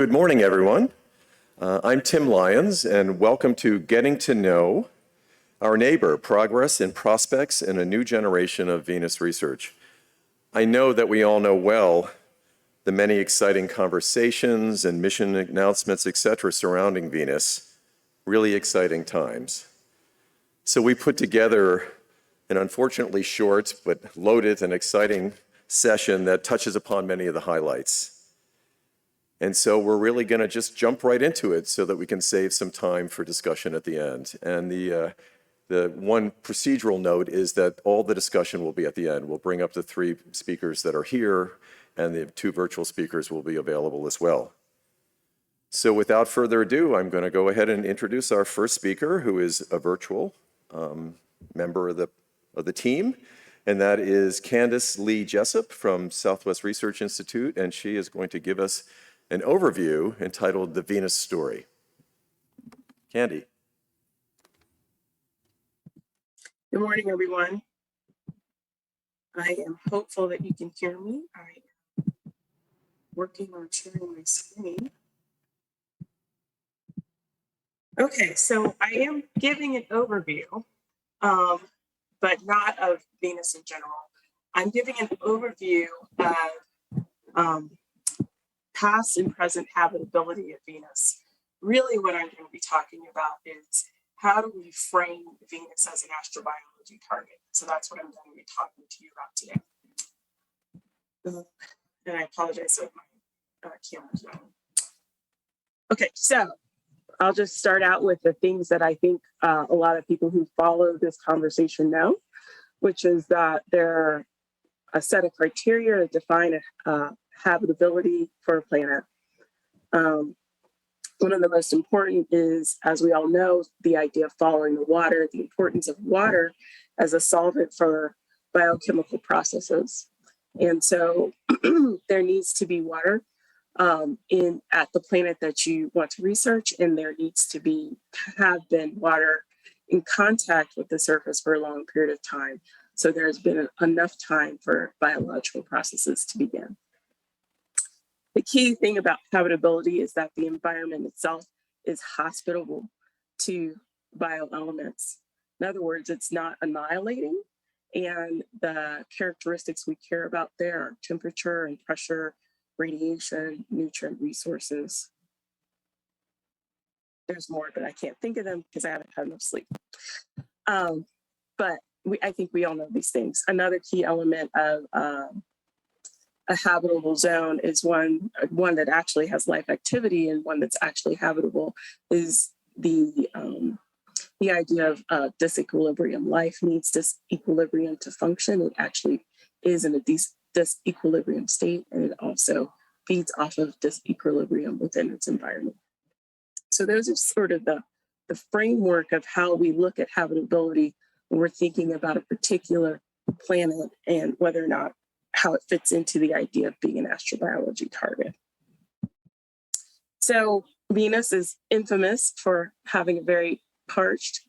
Good morning, everyone. I'm Tim Lyons, and welcome to Getting to Know Our Neighbor, Progress and Prospects in a New Generation of Venus Research. I know that we all know well the many exciting conversations and mission announcements, etc., surrounding Venus. Really exciting times. So we put together an unfortunately short but loaded and exciting session that touches upon many of the highlights. And so we're really going to just jump right into it so that we can save some time for discussion at the end. And the one procedural note is that all the discussion will be at the end. We'll bring up the three speakers that are here, and the two virtual speakers will be available as well. So without further ado, I'm going to go ahead and introduce our first speaker, who is a virtual member of the team. And that is Candace Lee Jessup from Southwest Research Institute, and she is going to give us an overview entitled The Venus Story. Candy. Good morning, everyone. I am hopeful that you can hear me. I am working on sharing my screen. Okay, so I am giving an overview, but not of Venus in general. I'm giving an overview of past and present habitability of Venus. Really what I'm going to be talking about is how do we frame Venus as an astrobiology target? So that's what I'm going to be talking to you about today. And I apologize if my camera's on. Okay, so I'll just start out with the things that I think a lot of people who follow this conversation know, which is that there are a set of criteria that define habitability for a planet. One of the most important is, as we all know, the idea of following the water, the importance of water as a solvent for biochemical processes. And so there needs to be water at the planet that you want to research, and there needs to have been water in contact with the surface for a long period of time. So there's been enough time for biological processes to begin. The key thing about habitability is that the environment itself is hospitable to bioelements. In other words, it's not annihilating, and the characteristics we care about there are temperature and pressure, radiation, nutrient resources. There's more, but I can't think of them because I haven't had enough sleep. But I think we all know these things. Another key element of a habitable zone is one that actually has life activity, and one that's actually habitable is the idea of disequilibrium. Life needs disequilibrium to function. It actually is in a disequilibrium state, and it also feeds off of disequilibrium within its environment. So those are sort of the framework of how we look at habitability when we're thinking about a particular planet and whether or not how it fits into the idea of being an astrobiology target. So Venus is infamous for having a very parched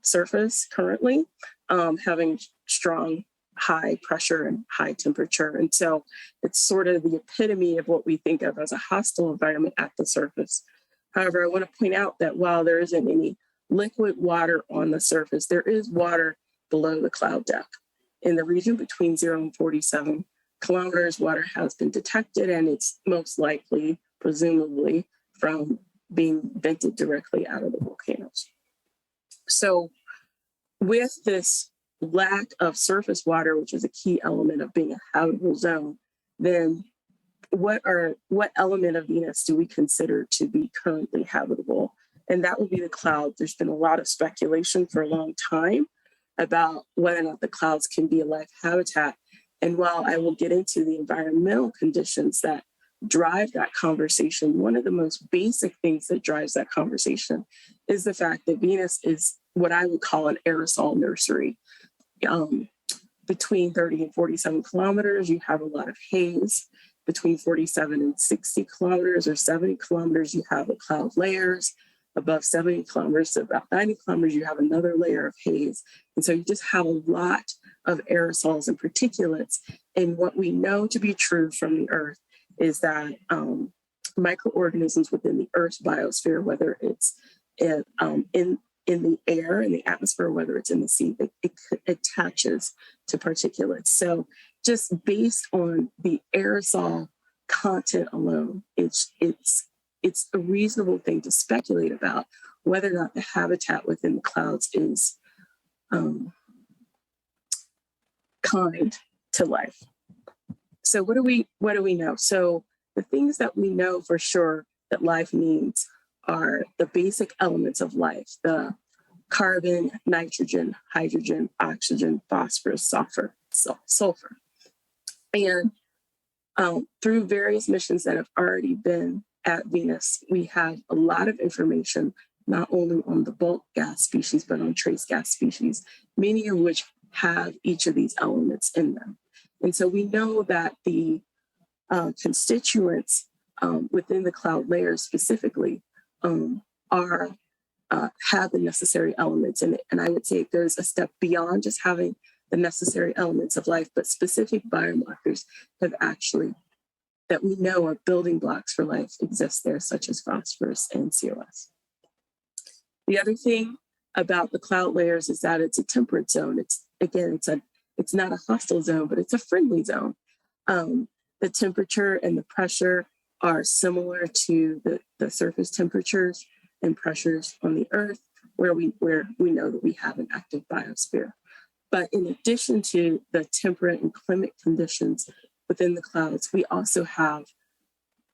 surface currently, having strong high pressure and high temperature. And so it's sort of the epitome of what we think of as a hostile environment at the surface. However, I want to point out that while there isn't any liquid water on the surface, there is water below the cloud depth. In the region between 0 and 47 kilometers, water has been detected, and it's most likely, presumably, from being vented directly out of the volcanoes. So with this lack of surface water, which is a key element of being a habitable zone, then what element of Venus do we consider to be currently habitable? And that would be the cloud. There's been a lot of speculation for a long time about whether or not the clouds can be a life habitat. And while I will get into the environmental conditions that drive that conversation, one of the most basic things that drives that conversation is the fact that Venus is what I would call an aerosol nursery. Between 30 and 47 kilometers, you have a lot of haze. Between 47 and 60 kilometers or 70 kilometers, you have the cloud layers. Above 70 kilometers to about 90 kilometers, you have another layer of haze. And so you just have a lot of aerosols and particulates. And what we know to be true from the Earth is that microorganisms within the Earth's biosphere, whether it's in the air, in the atmosphere, whether it's in the sea, it attaches to particulates. So just based on the aerosol content alone, it's a reasonable thing to speculate about whether or not the habitat within the clouds is kind to life. So what do we know? So the things that we know for sure that life needs are the basic elements of life: the carbon, nitrogen, hydrogen, oxygen, phosphorus, sulfur. And through various missions that have already been at Venus, we have a lot of information, not only on the bulk gas species, but on trace gas species, many of which have each of these elements in them. And so we know that the constituents within the cloud layers specifically have the necessary elements in it. And I would say it goes a step beyond just having the necessary elements of life, but specific biomarkers have actually, that we know are building blocks for life, exist there, such as phosphorus and COS. The other thing about the cloud layers is that it's a temperate zone. It's not a hostile zone, but it's a friendly zone. The temperature and the pressure are similar to the surface temperatures and pressures on the Earth, where we know that we have an active biosphere. But in addition to the temperate and climate conditions within the clouds, we also have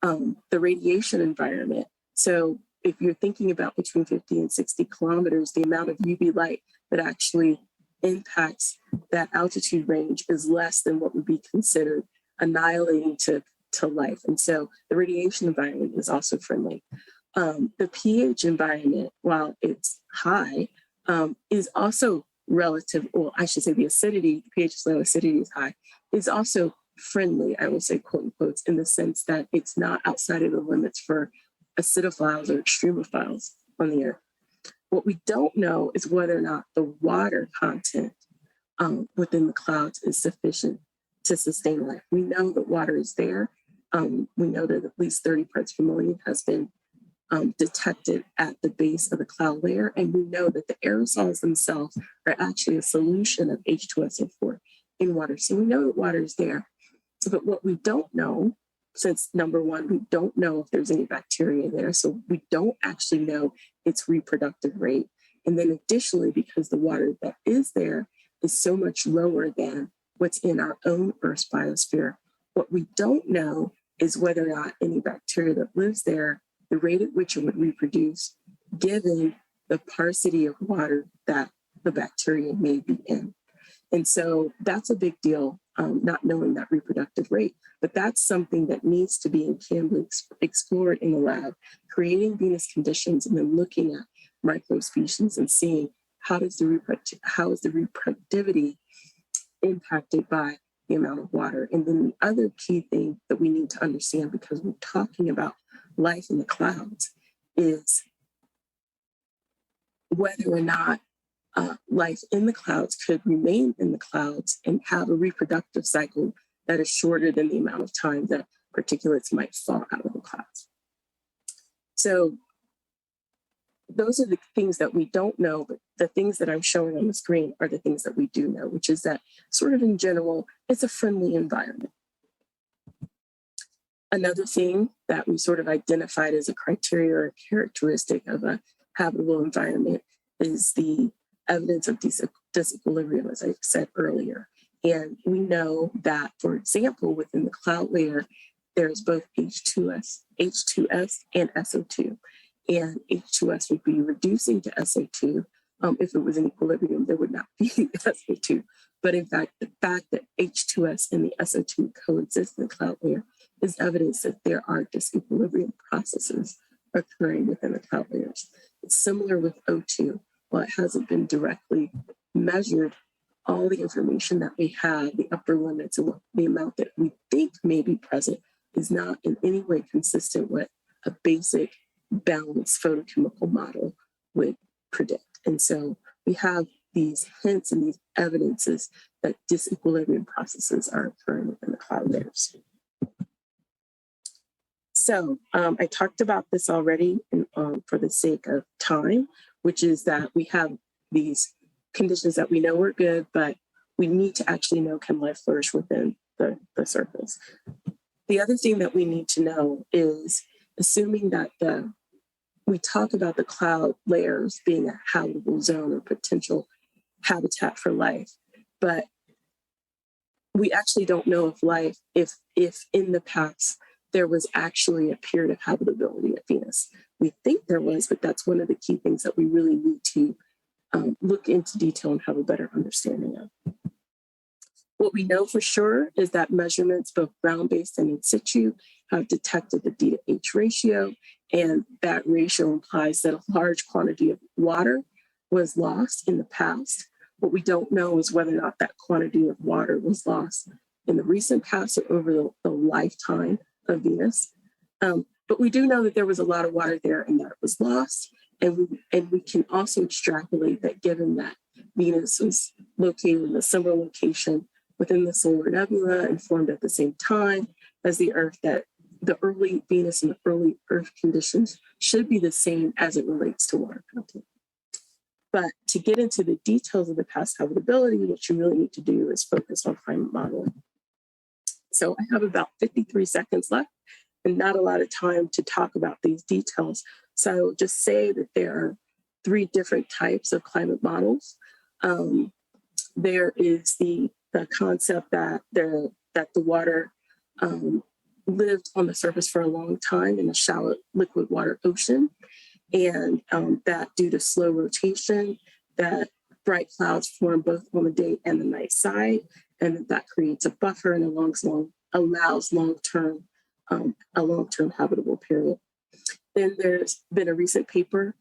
the radiation environment. So if you're thinking about between 50 and 60 kilometers, the amount of UV light that actually impacts that altitude range is less than what would be considered annihilating to life. And so the radiation environment is also friendly. The pH environment, while it's high, is also relative, or I should say the acidity, the pH is low, acidity is high, is also friendly, I would say, quote unquote, in the sense that it's not outside of the limits for acidophiles or extremophiles on the Earth. What we don't know is whether or not the water content within the clouds is sufficient to sustain life. We know that water is there. We know that at least 30 parts per million has been detected at the base of the cloud layer. And we know that the aerosols themselves are actually a solution of H2SO4 in water. So we know that water is there. But what we don't know, since number one, we don't know if there's any bacteria there. So we don't actually know its reproductive rate. And then additionally, because the water that is there is so much lower than what's in our own Earth's biosphere, what we don't know is whether or not any bacteria that lives there, the rate at which it would reproduce, given the sparsity of water that the bacteria may be in. And so that's a big deal, not knowing that reproductive rate. But that's something that needs to be and can be explored in the lab, creating Venus conditions and then looking at microspecies and seeing how is the reproductivity impacted by the amount of water. And then the other key thing that we need to understand, because we're talking about life in the clouds, is whether or not life in the clouds could remain in the clouds and have a reproductive cycle that is shorter than the amount of time that particulates might fall out of the clouds. So those are the things that we don't know, but the things that I'm showing on the screen are the things that we do know, which is that sort of in general, it's a friendly environment. Another thing that we sort of identified as a criteria or a characteristic of a habitable environment is the evidence of disequilibrium, as I said earlier. And we know that, for example, within the cloud layer, there's both H2S and SO2. And H2S would be reducing to SO2. If it was in equilibrium, there would not be SO2. But in fact, the fact that H2S and the SO2 coexist in the cloud layer is evidence that there are disequilibrium processes occurring within the cloud layers. It's similar with O2. While it hasn't been directly measured, all the information that we have, the upper limits and the amount that we think may be present, is not in any way consistent with a basic balanced photochemical model would predict. And so we have these hints and these evidences that disequilibrium processes are occurring within the cloud layers. So I talked about this already for the sake of time, which is that we have these conditions that we know are good, but we need to actually know can life flourish within the surface. The other thing that we need to know is assuming that we talk about the cloud layers being a habitable zone or potential habitat for life, but we actually don't know if life, if in the past there was actually a period of habitability at Venus. We think there was, but that's one of the key things that we really need to look into detail and have a better understanding of. What we know for sure is that measurements, both ground-based and in situ, have detected the D to H ratio, and that ratio implies that a large quantity of water was lost in the past. What we don't know is whether or not that quantity of water was lost in the recent past or over the lifetime of Venus. But we do know that there was a lot of water there and that it was lost. And we can also extrapolate that given that Venus was located in a similar location within the solar nebula and formed at the same time as the Earth, that the early Venus and the early Earth conditions should be the same as it relates to water content. But to get into the details of the past habitability, what you really need to do is focus on climate modeling. So I have about 53 seconds left and not a lot of time to talk about these details. So I will just say that there are 3 different types of climate models. There is the concept that the water lived on the surface for a long time in a shallow liquid water ocean, and that due to slow rotation, that bright clouds form both on the day and the night side, and that creates a buffer and allows a long-term habitable period. Then there's been a recent paper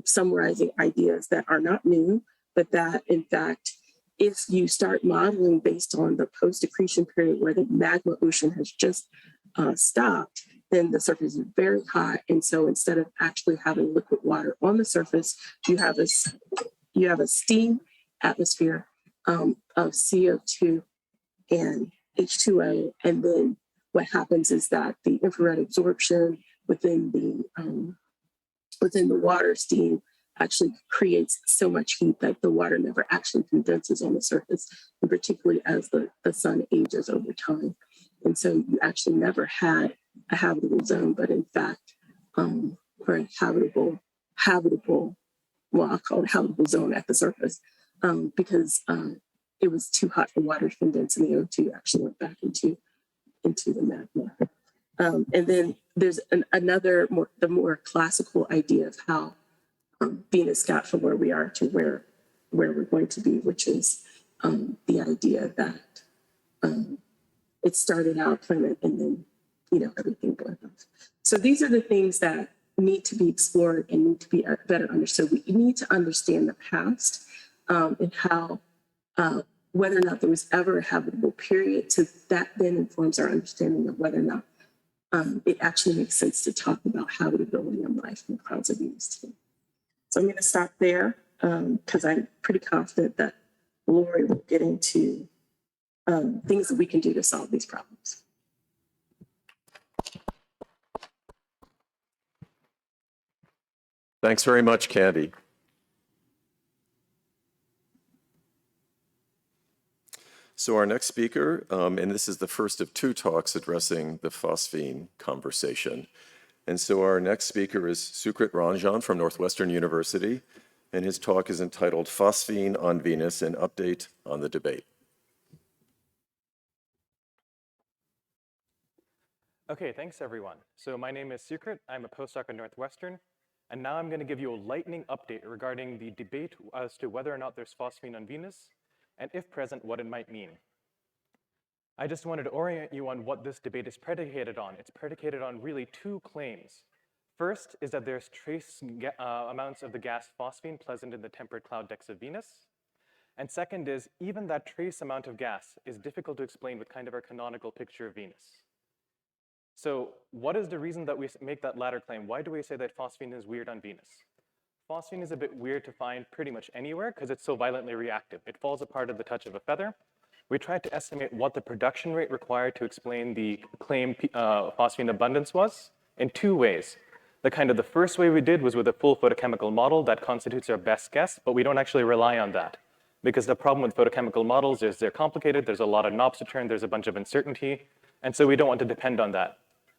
summarizing ideas that are not new, but that in fact, if you start modeling based on the post-accretion period where the magma ocean has just stopped, then the surface is very hot. And so instead of actually having liquid water on the surface, you have a steam atmosphere of CO2 and H2O. And then what happens is that the infrared absorption within the water steam actually creates so much heat that the water never actually condenses on the surface, and particularly as the sun ages over time. And so you actually never had a habitable zone, but in fact, for a habitable, well, I'll call it habitable zone at the surface, because it was too hot for water to condense, and the O2 actually went back into the magma. And then there's the more classical idea of how Venus got from where we are to where we're going to be, which is the idea that it started out a planet and then, everything blew up. So these are the things that need to be explored and need to be better understood. We need to understand the past and how, whether or not there was ever a habitable period, so that then informs our understanding of whether or not it actually makes sense to talk about habitability and life in the clouds of Venus today. So I'm going to stop there because I'm pretty confident that Lori will get into things that we can do to solve these problems. Thanks very much, Candy. So our next speaker, and this is the first of 2 talks addressing the phosphine conversation. And so our next speaker is Sukrit Ranjan from Northwestern University, and his talk is entitled Phosphine on Venus, an Update on the Debate. Okay, thanks everyone. So my name is Sukrit, I'm a postdoc at Northwestern, and now I'm going to give you a lightning update regarding the debate as to whether or not there's phosphine on Venus, and if present, what it might mean. I just wanted to orient you on what this debate is predicated on. It's predicated on really 2 claims. First is that there's trace amounts of the gas phosphine present in the temperate cloud decks of Venus. And second is, even that trace amount of gas is difficult to explain with kind of our canonical picture of Venus. So what is the reason that we make that latter claim? Why do we say that phosphine is weird on Venus? Phosphine is a bit weird to find pretty much anywhere because it's so violently reactive. It falls apart at the touch of a feather. We tried to estimate what the production rate required to explain the claim phosphine abundance was, in two ways. The first way we did was with a full photochemical model that constitutes our best guess, but we don't actually rely on that. Because the problem with photochemical models is they're complicated, there's a lot of knobs to turn, there's a bunch of uncertainty, and so we don't want to depend on that.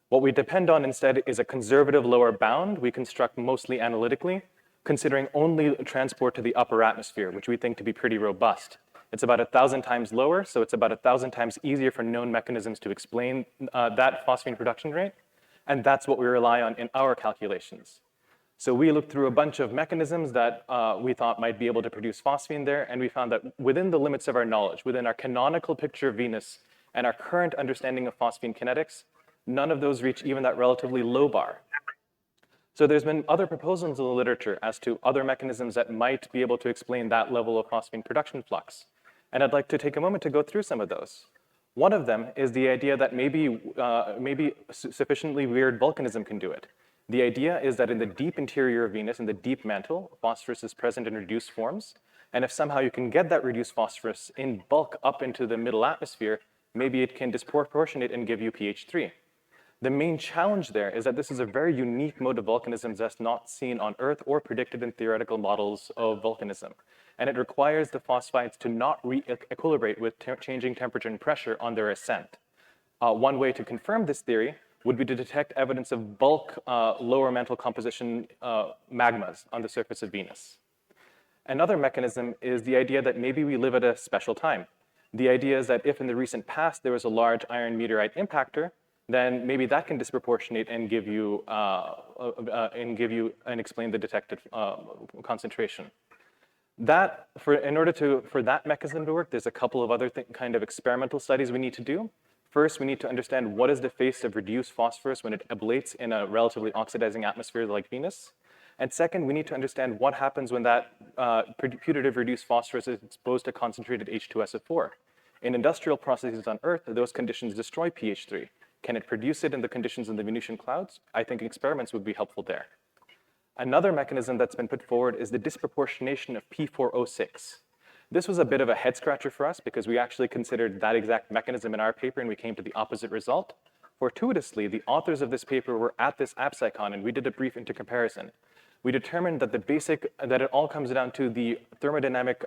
What we depend on instead is a conservative lower bound we construct mostly analytically, considering only transport to the upper atmosphere, which we think to be pretty robust. It's about 1,000 times lower, so it's about 1,000 times easier for known mechanisms to explain that phosphine production rate, and that's what we rely on in our calculations. So we looked through a bunch of mechanisms that we thought might be able to produce phosphine there, and we found that within the limits of our knowledge, within our canonical picture of Venus and our current understanding of phosphine kinetics, none of those reach even that relatively low bar. So there's been other proposals in the literature as to other mechanisms that might be able to explain that level of phosphine production flux. And I'd like to take a moment to go through some of those. One of them is the idea that maybe sufficiently weird volcanism can do it. The idea is that in the deep interior of Venus, in the deep mantle, phosphorus is present in reduced forms. And if somehow you can get that reduced phosphorus in bulk up into the middle atmosphere, maybe it can disproportionate and give you pH 3. The main challenge there is that this is a very unique mode of volcanism that's not seen on Earth or predicted in theoretical models of volcanism. And it requires the phosphides to not re-equilibrate with changing temperature and pressure on their ascent. One way to confirm this theory would be to detect evidence of bulk lower mantle composition magmas on the surface of Venus. Another mechanism is the idea that maybe we live at a special time. The idea is that if in the recent past there was a large iron meteorite impactor, then maybe that can disproportionate and give you and explain the detected concentration. In order for that mechanism to work, there's a couple of other kind of experimental studies we need to do. First, we need to understand what is the phase of reduced phosphorus when it ablates in a relatively oxidizing atmosphere like Venus. And second, we need to understand what happens when that putative reduced phosphorus is exposed to concentrated H2SO4. In industrial processes on Earth, those conditions destroy pH 3. Can it produce it in the conditions in the Venusian clouds? I think experiments would be helpful there. Another mechanism that's been put forward is the disproportionation of P4O6. This was a bit of a head scratcher for us because we actually considered that exact mechanism in our paper and we came to the opposite result. Fortuitously, the authors of this paper were at this AbSciCon and we did a brief intercomparison. We determined that that it all comes down to the thermodynamic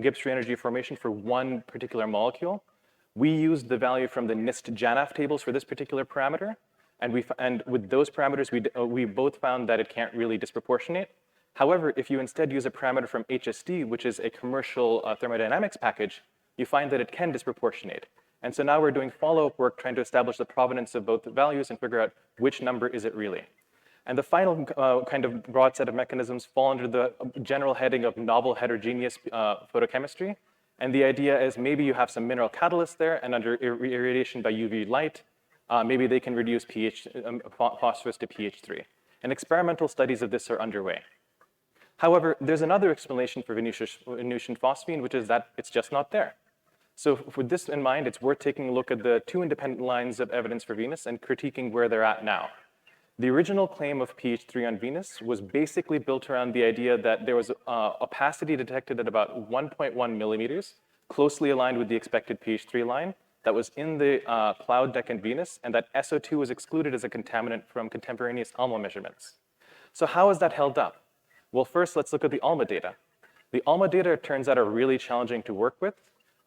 Gibbs free energy formation for one particular molecule. We used the value from the NIST-JANAF tables for this particular parameter, and with those parameters, we both found that it can't really disproportionate. However, if you instead use a parameter from HSD, which is a commercial thermodynamics package, you find that it can disproportionate. And so now we're doing follow-up work trying to establish the provenance of both the values and figure out which number is it really. And the final kind of broad set of mechanisms fall under the general heading of novel heterogeneous photochemistry. And the idea is maybe you have some mineral catalysts there, and under irradiation by UV light, maybe they can reduce phosphorus to pH 3. And experimental studies of this are underway. However, there's another explanation for Venusian phosphine, which is that it's just not there. So with this in mind, it's worth taking a look at the two independent lines of evidence for Venus and critiquing where they're at now. The original claim of pH 3 on Venus was basically built around the idea that there was opacity detected at about 1.1 millimeters, closely aligned with the expected pH 3 line, that was in the cloud deck in Venus, and that SO2 was excluded as a contaminant from contemporaneous Alma measurements. So how is that held up? Well, first, let's look at the Alma data. The Alma data, it turns out, are really challenging to work with.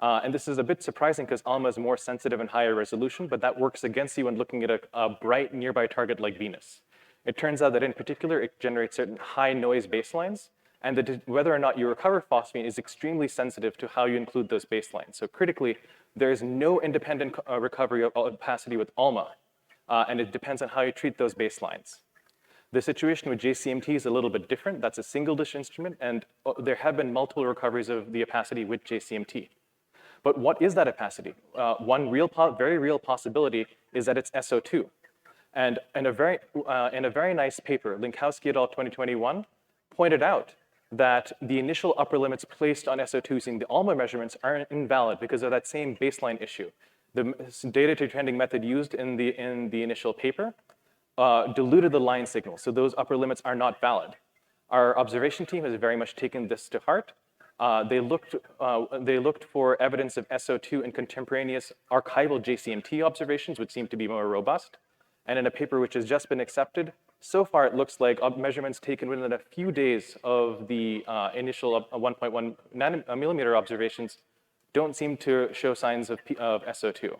And this is a bit surprising because Alma is more sensitive and higher resolution, but that works against you when looking at a bright nearby target like Venus. It turns out that in particular, it generates certain high noise baselines, and that whether or not you recover phosphine is extremely sensitive to how you include those baselines. So critically, there is no independent recovery of opacity with Alma, and it depends on how you treat those baselines. The situation with JCMT is a little bit different. That's a single dish instrument, and there have been multiple recoveries of the opacity with JCMT. But what is that opacity? One very real possibility is that it's SO2. And in a very nice paper, Linkowski et al. 2021 pointed out that the initial upper limits placed on SO2 using the Alma measurements are invalid because of that same baseline issue. The data trending method used in the initial paper diluted the line signal, so those upper limits are not valid. Our observation team has very much taken this to heart. They looked for evidence of SO2 in contemporaneous archival JCMT observations, which seem to be more robust. And in a paper which has just been accepted, so far it looks like measurements taken within a few days of the initial 1.1 millimeter observations don't seem to show signs of SO2.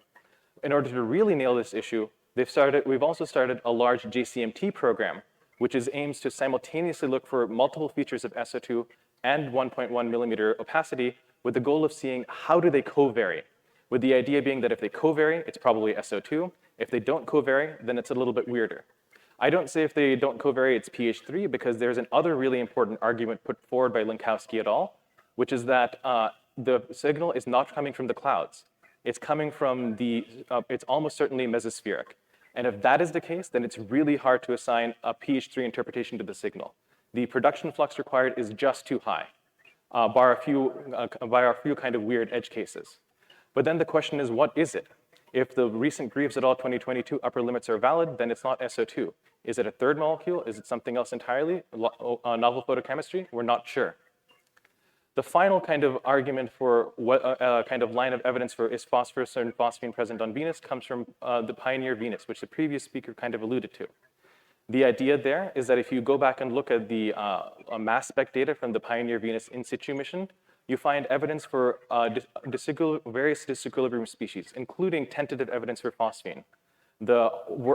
In order to really nail this issue, we've also started a large JCMT program, which aims to simultaneously look for multiple features of SO2 and 1.1 millimeter opacity with the goal of seeing how do they covary, with the idea being that if they covary, it's probably SO2. If they don't covary, then it's a little bit weirder. I don't say if they don't covary, it's pH3, because there's another really important argument put forward by Linkowski et al., which is that the signal is not coming from the clouds. It's coming from it's almost certainly mesospheric. And if that is the case, then it's really hard to assign a pH3 interpretation to the signal. The production flux required is just too high, bar a few kind of weird edge cases. But then the question is, what is it? If the recent Greaves et al. 2022 upper limits are valid, then it's not SO2. Is it a third molecule? Is it something else entirely? Novel photochemistry? We're not sure. The final kind of argument for what kind of line of evidence for is phosphorus and phosphine present on Venus comes from the Pioneer Venus, which the previous speaker kind of alluded to. The idea there is that if you go back and look at the mass spec data from the Pioneer Venus in situ mission, you find evidence for various disequilibrium species, including tentative evidence for phosphine. The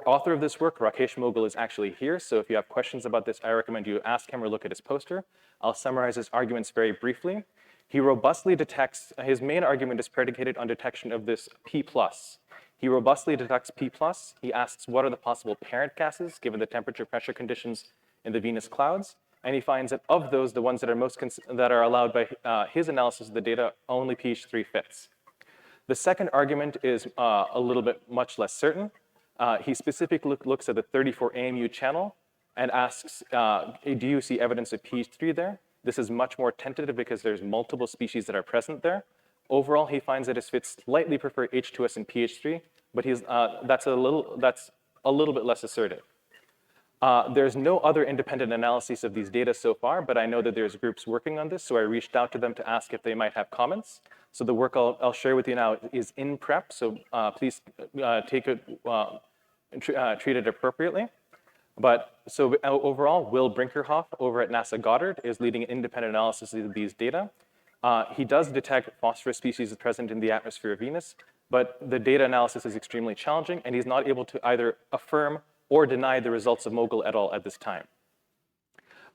author of this work, Rakesh Moghul, is actually here, so if you have questions about this, I recommend you ask him or look at his poster. I'll summarize his arguments very briefly. He robustly detects, his main argument is predicated on detection of this P+. He robustly detects P+. He asks what are the possible parent gases given the temperature pressure conditions in the Venus clouds. And he finds that of those, the ones that are allowed by his analysis of the data, only pH3 fits. The second argument is a little bit much less certain. He specifically looks at the 34 AMU channel and asks, do you see evidence of pH3 there? This is much more tentative because there's multiple species that are present there. Overall, he finds that his fits slightly prefer H2S and pH3, but that's a little bit less assertive. There's no other independent analyses of these data so far, but I know that there's groups working on this, so I reached out to them to ask if they might have comments. So the work I'll share with you now is in prep, so please take it, treat it appropriately. But so overall, Will Brinkerhoff over at NASA Goddard is leading an independent analysis of these data. He does detect phosphorus species present in the atmosphere of Venus, but the data analysis is extremely challenging, and he's not able to either affirm or deny the results of Moghul et al. At this time.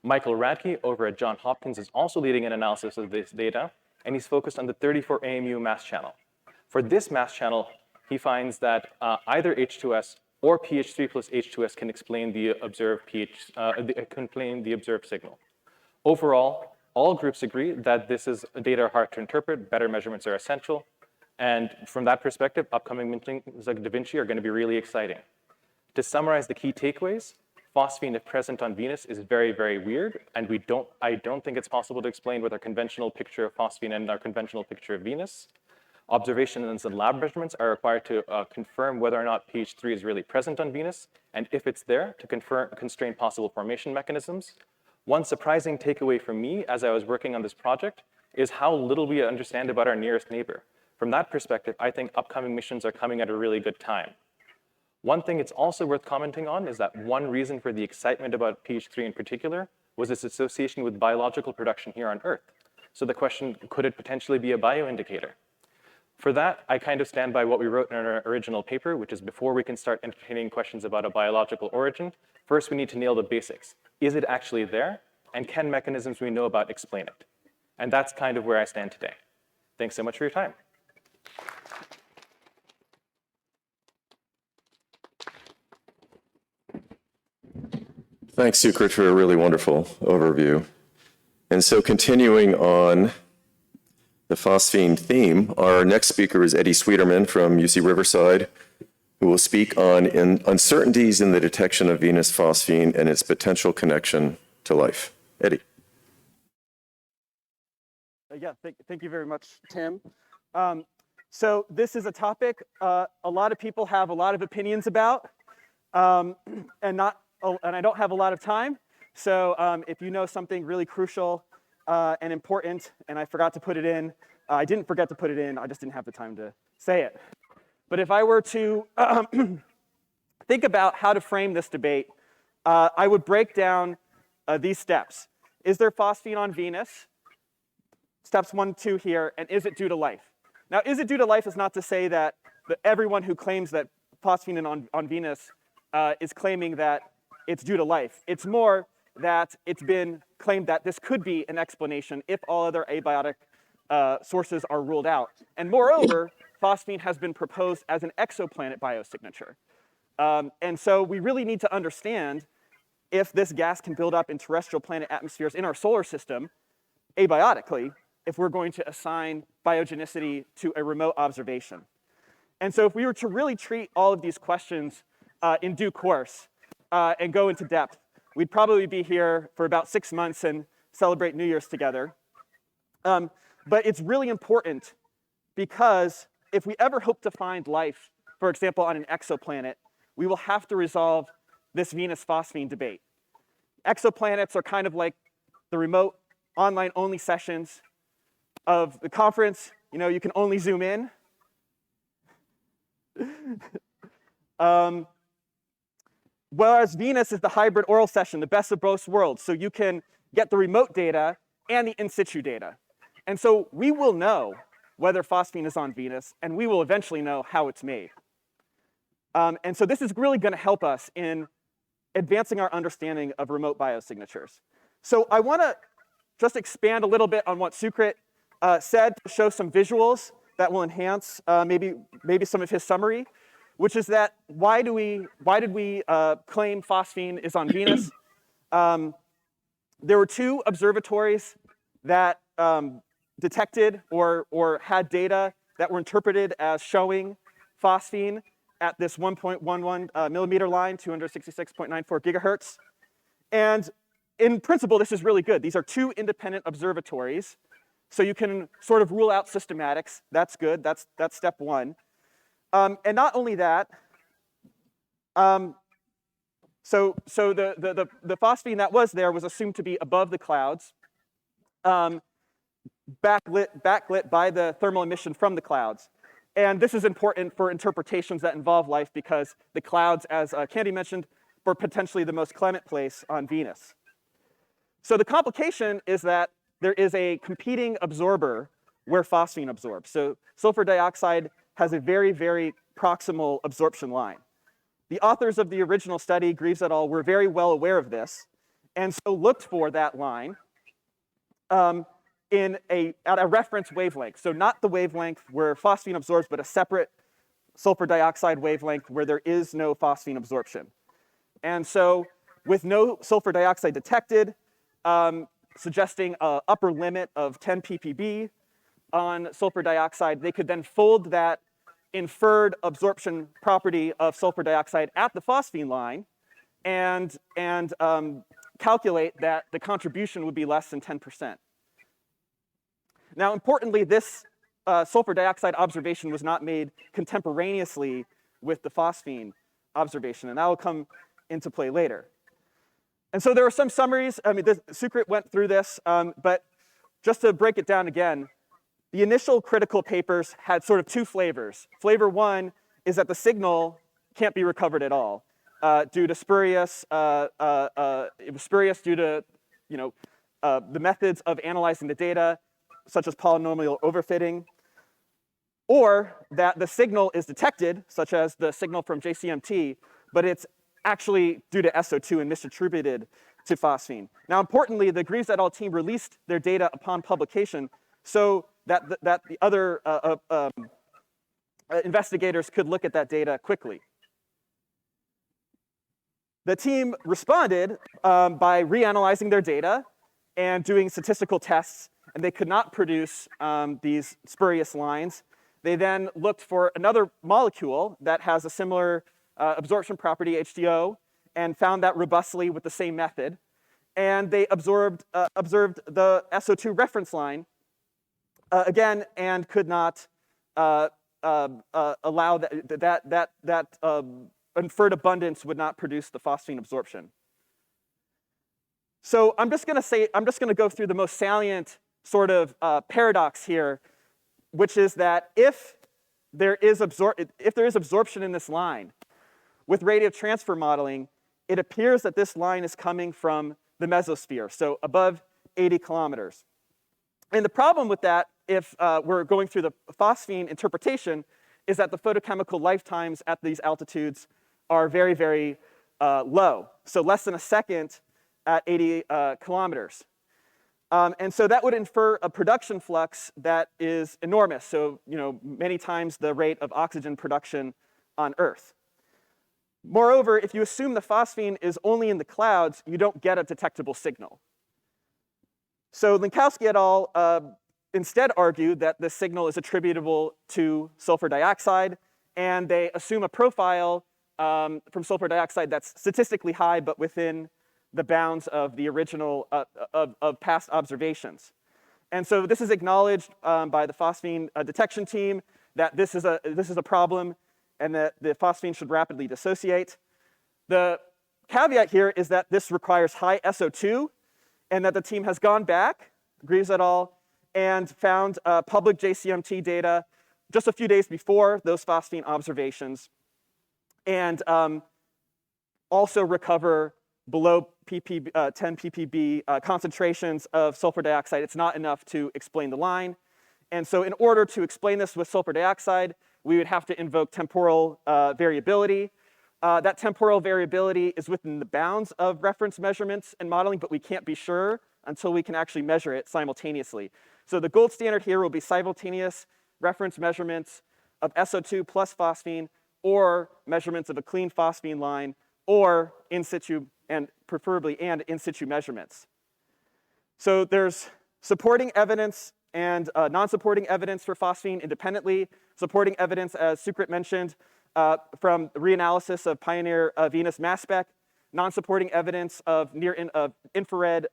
Michael Radke over at Johns Hopkins is also leading an analysis of this data, and he's focused on the 34 AMU mass channel. For this mass channel, he finds that either H2S or pH3 plus H2S can explain the observed signal. Overall, all groups agree that data are hard to interpret, better measurements are essential, and from that perspective, upcoming missions like Da Vinci are going to be really exciting. To summarize the key takeaways, phosphine, if present on Venus, is very, very weird, and I don't think it's possible to explain with our conventional picture of phosphine and our conventional picture of Venus. Observations and lab measurements are required to confirm whether or not pH3 is really present on Venus, and if it's there, to constrain possible formation mechanisms. One surprising takeaway for me as I was working on this project is how little we understand about our nearest neighbor. From that perspective, I think upcoming missions are coming at a really good time. One thing it's also worth commenting on is that one reason for the excitement about pH3 in particular was its association with biological production here on Earth. So the question, could it potentially be a bioindicator? For that, I kind of stand by what we wrote in our original paper, which is before we can start entertaining questions about a biological origin, first we need to nail the basics. Is it actually there? And can mechanisms we know about explain it? And that's kind of where I stand today. Thanks so much for your time. Thanks, Sucrit, for a really wonderful overview. And so continuing on the phosphine theme, our next speaker is Eddie Sweeterman from UC Riverside, who will speak on uncertainties in the detection of Venus phosphine and its potential connection to life. Eddie. Yeah, thank you very much, Tim. So this is a topic a lot of people have a lot of opinions about, and I don't have a lot of time. So if you know something really crucial and important, and I forgot to put it in, I didn't forget to put it in, I just didn't have the time to say it. But if I were to think about how to frame this debate, I would break down these steps. Is there phosphine on Venus? Steps 1, 2 here, and is it due to life? Now, is it due to life is not to say that everyone who claims that phosphine on Venus is claiming that it's due to life. It's more that it's been claimed that this could be an explanation if all other abiotic sources are ruled out. And moreover, phosphine has been proposed as an exoplanet biosignature. And so we really need to understand if this gas can build up in terrestrial planet atmospheres in our solar system abiotically, if we're going to assign biogenicity to a remote observation. And so if we were to really treat all of these questions in due course and go into depth, we'd probably be here for about 6 months and celebrate New Year's together. But it's really important because if we ever hope to find life, for example, on an exoplanet, we will have to resolve this Venus phosphine debate. Exoplanets are kind of like the remote online-only sessions of the conference. You know, you can only zoom in. Whereas Venus is the hybrid oral session, the best of both worlds. So you can get the remote data and the in situ data. And so we will know whether phosphine is on Venus, and we will eventually know how it's made. And so this is really going to help us in advancing our understanding of remote biosignatures. So I want to just expand a little bit on what Sucrit said to show some visuals that will enhance maybe some of his summary, which is that why did we claim phosphine is on Venus? There were 2 observatories that detected or had data that were interpreted as showing phosphine at this 1.11 millimeter line, 266.94 gigahertz. And in principle, this is really good. These are 2 independent observatories. So you can sort of rule out systematics. That's good. That's step 1. And not only that, so the phosphine that was there was assumed to be above the clouds, backlit by the thermal emission from the clouds. And this is important for interpretations that involve life because the clouds, as Candy mentioned, were potentially the most clement place on Venus. So the complication is that there is a competing absorber where phosphine absorbs. So sulfur dioxide has a very, very proximal absorption line. The authors of the original study, Greaves et al., were very well aware of this, and so looked for that line at a reference wavelength. So not the wavelength where phosphine absorbs, but a separate sulfur dioxide wavelength where there is no phosphine absorption. And so with no sulfur dioxide detected, suggesting an upper limit of 10 ppb on sulfur dioxide, they could then fold that inferred absorption property of sulfur dioxide at the phosphine line and calculate that the contribution would be less than 10%. Now, importantly, this sulfur dioxide observation was not made contemporaneously with the phosphine observation, and that will come into play later. And so there are some summaries. I mean, Sucrit went through this, but just to break it down again, the initial critical papers had sort of 2 flavors. Flavor 1 is that the signal can't be recovered at all due to spurious. It was spurious due to the methods of analyzing the data, such as polynomial overfitting, or that the signal is detected, such as the signal from JCMT, but it's actually due to SO2 and misattributed to phosphine. Now, importantly, the Greaves et al. Team released their data upon publication so that the other investigators could look at that data quickly. The team responded by reanalyzing their data and doing statistical tests, and they could not produce these spurious lines. They then looked for another molecule that has a similar absorption property, H2O, and found that robustly with the same method. And they observed the SO2 reference line again, and could not allow that inferred abundance would not produce the phosphine absorption. So I'm just going to go through the most salient sort of paradox here, which is that if there is absorption in this line, with radiative transfer modeling, it appears that this line is coming from the mesosphere, so above 80 kilometers. And the problem with that, if we're going through the phosphine interpretation, is that the photochemical lifetimes at these altitudes are very, very low, so less than a second at 80 kilometers. And so that would infer a production flux that is enormous, so many times the rate of oxygen production on Earth. Moreover, if you assume the phosphine is only in the clouds, you don't get a detectable signal. So Linkowski et al. Instead argue that this signal is attributable to sulfur dioxide, and they assume a profile from sulfur dioxide that's statistically high, but within the bounds of the original of past observations. And so this is acknowledged by the phosphine detection team that this is a problem, and that the phosphine should rapidly dissociate. The caveat here is that this requires high SO2, and that the team has gone back, Greaves et al., and found public JCMT data just a few days before those phosphine observations, and also recover below 10 ppb concentrations of sulfur dioxide. It's not enough to explain the line. And so in order to explain this with sulfur dioxide, we would have to invoke temporal variability. That temporal variability is within the bounds of reference measurements and modeling, but we can't be sure until we can actually measure it simultaneously. So the gold standard here will be simultaneous reference measurements of SO2 plus phosphine, or measurements of a clean phosphine line, or in situ, and preferably in situ measurements. So there's supporting evidence and non-supporting evidence for phosphine independently. Supporting evidence, as Sukrit mentioned, from reanalysis of Pioneer Venus mass spec. Non-supporting evidence of infrared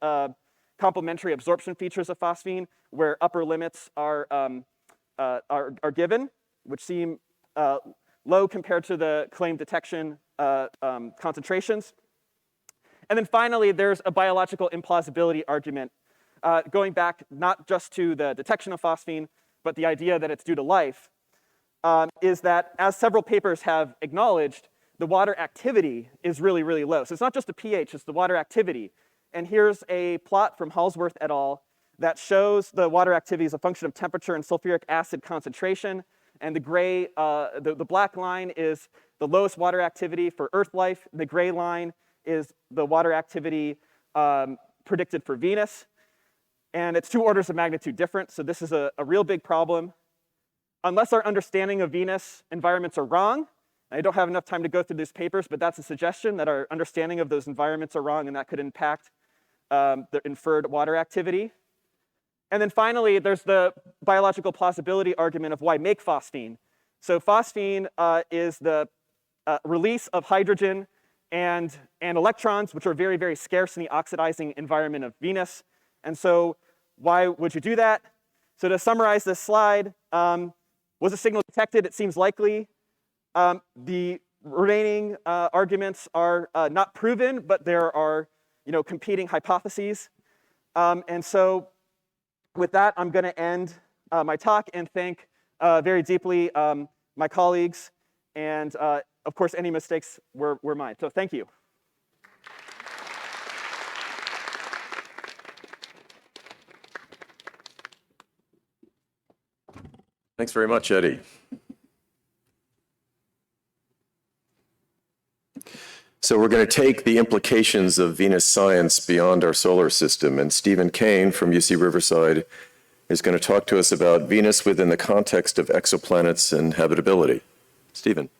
complementary absorption features of phosphine, where upper limits are given, which seem low compared to the claimed detection concentrations. And then finally, there's a biological implausibility argument, going back not just to the detection of phosphine, but the idea that it's due to life, is that, as several papers have acknowledged, the water activity is really, really low. So it's not just the pH, it's the water activity. And here's a plot from Halsworth et al. That shows the water activity as a function of temperature and sulfuric acid concentration. And the gray, the black line is the lowest water activity for Earth life. The gray line is the water activity predicted for Venus. And it's 2 orders of magnitude different, so this is a real big problem. Unless our understanding of Venus environments are wrong, I don't have enough time to go through these papers, but that's a suggestion that our understanding of those environments are wrong, and that could impact the inferred water activity. And then finally, there's the biological plausibility argument of why make phosphine. So phosphine is the release of hydrogen and electrons, which are very, very scarce in the oxidizing environment of Venus. And so why would you do that? So to summarize this slide, was a signal detected? It seems likely. The remaining arguments are not proven, but there are competing hypotheses. And so with that, I'm going to end my talk and thank very deeply my colleagues. And of course, any mistakes were mine. So thank you. Thanks very much, Eddie. So we're going to take the implications of Venus science beyond our solar system, and Stephen Kane from UC Riverside is going to talk to us about Venus within the context of exoplanets and habitability. Stephen.